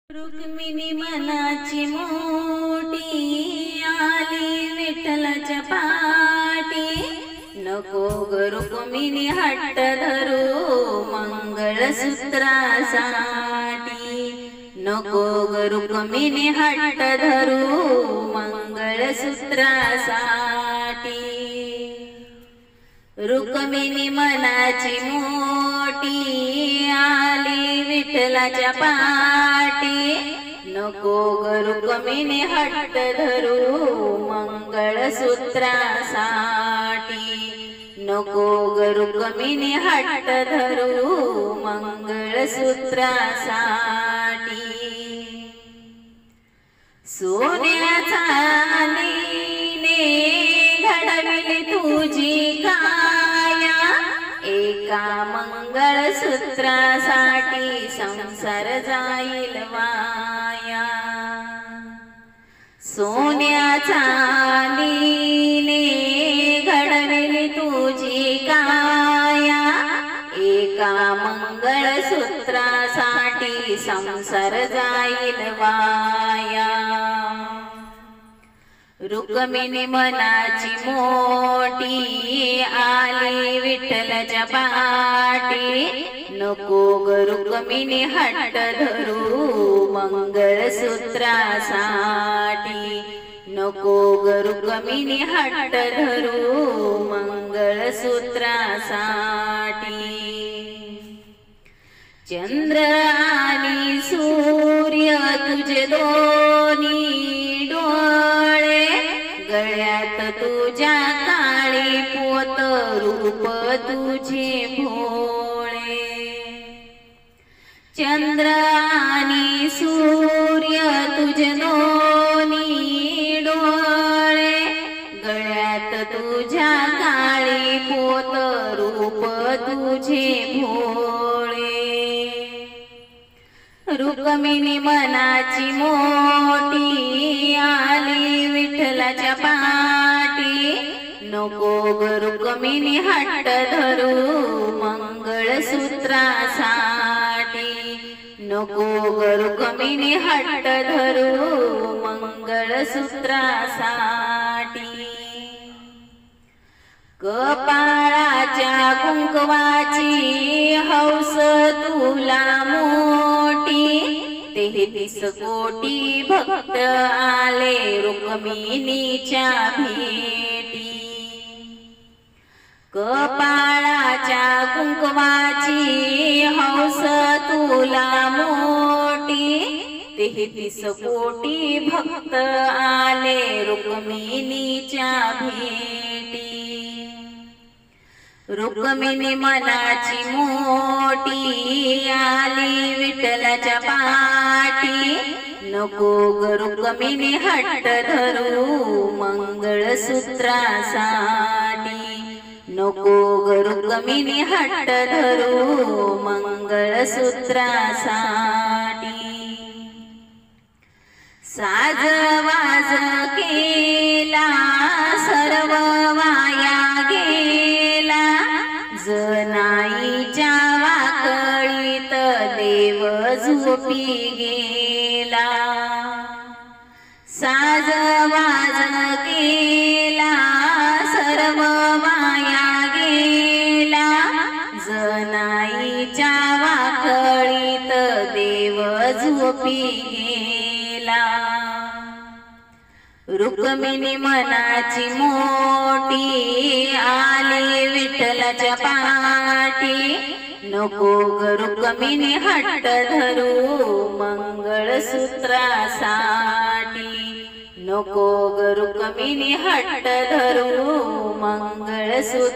रुक्मिणी मनाची मोठी आली विठ्ठलाच्या पाठी। नको ग रुक्मिणी हट्ट धरू मंगळसूत्रासाठी। नको ग रुक्मिणी हट्ट धरू मंगळसूत्रासाठी। रुक्मिणी मनाची मोठी आली विठ्ठलाच्या पाठी। नको ग रुक्मिणी हट्ट धरू मंगळसूत्रासाठी। नको ग रुक्मिणी हट्ट धरू मंगळसूत्रासाठी। सोन्याचा चांदीने घडविली तुझी काया। एका मंगळसूत्रासाठी संसार जाईल वाया। सोन्या चांदीने घडविली तुझी काया। एका मंगळसूत्रासाठी संसार जाईल वाया। रुक्मिणी मनाची मोठी आली विठ्ठलाच्या पाठी। नको ग रुक्मिणी हट्ट धरू मंगळसूत्रासाठी। नको ग रुक्मिणी हट्ट धरू मंगळसूत्रासाठी। चंद्र आणि सूर्य तुझे दोन्ही डोळे। गळ्यात तुझ्या काळी पोत रूप तुझे भोळे। चंद्र आणि सूर्य तुझे दोन्ही डोळे। गळ्यात तुझ्या काळी पोत रूप तुझे भोळे। रुक्मिणी मनाची मोठी आली विठ्ठलाच्या पाठी। नको ग रुक्मिणी हट्ट धरू मंगळसूत्रासाठी। नको ग रुक्मिणी हट्ट धरू मंगळसूत्रासाठी। कपाळाच्या कुंकवाची हौस तुला मोठी। 33 कोटी भक्त आले रुक्मिणीच्या भेटी। कपाळाच्या कुंकवाची हौस तुला मोठी। 33 कोटी भक्त आले रुक्मिणीच्या भेटी। रुक्मिणी मनाची मोठी आली विठ्ठलाच्या पाठी। नको ग रुक्मिणी हट्ट धरू मंगळसूत्रासाठी। नको ग रुक्मिणी हट्ट धरू मंगळसूत्रासाठी। साज वाज केला सर्व वाया गेला। जनाईच्या वाकळीत देव झोपी गेला। साज वाज केला सर्व वाया गेला। जनाईच्या वाकळीत देव झोपी गेला। रुक्मिणी मनाची मोठी आली विठ्ठलाच्या पाठी। नको ग रुक्मिणी हट्ट धरू मंगळसूत्रासाठी। नको ग रुक्मिणी हट्ट धरू मंगळसूत्रासाठी।